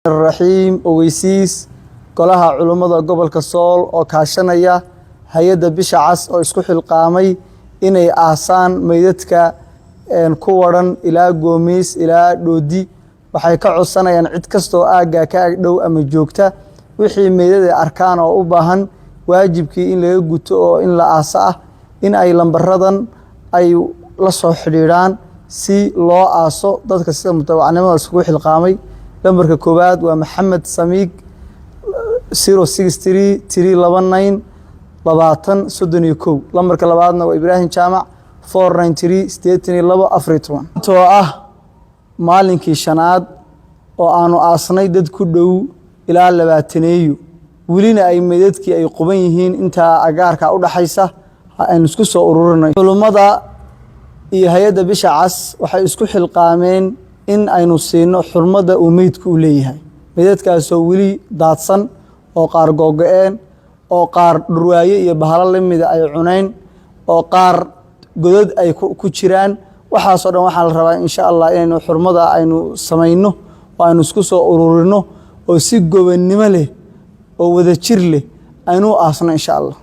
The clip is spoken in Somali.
الرحيم ويسيس كلها علماء قبل كسول أو كاشنيا هيدا بشعص أو إسكوح القامي إني أحسان ميدتك إن كورن إلى قوميس إلى دودي waxay ka codsanayaan cid kasto aaga ka dhow ama joogta wixii meedada arkaan oo u baahan waajibkii in laga guto oo in la aasa ah in ay lambaradan ay la soo xiriiraan si loo aaso dadka sida mutawacnimada isku xilqaamay lambarka koobaad waa Maxamed Samiig 063 329 20 lambarka labaadna waa Ibrahim Jaamac 493 82 to ah maalinkii shanaad oo aanu aasnay dad ku dhow ilaa 20 welina ay meedadkii ay quban yihiin inta agaarka u dhaxaysa aan isku soo ururinay culimada iyo hay'adda bisha cas waxay isku xilqaameen in aynu siino xurmada uu meedku u leeyahay meedadkaas oo weli daadsan oo qaar go'een oo qaar dhurwaaye iyo bahalo lamida ay cuneen oo qaar godad ay ku jiraan waxaas oo dhan waxa la rabaa insha Allah inaynu xurmada aynu sameeyno oo aynu isku soo ururino oo si gobonnimo leh oo wada jir leh aynu aasno insha Allah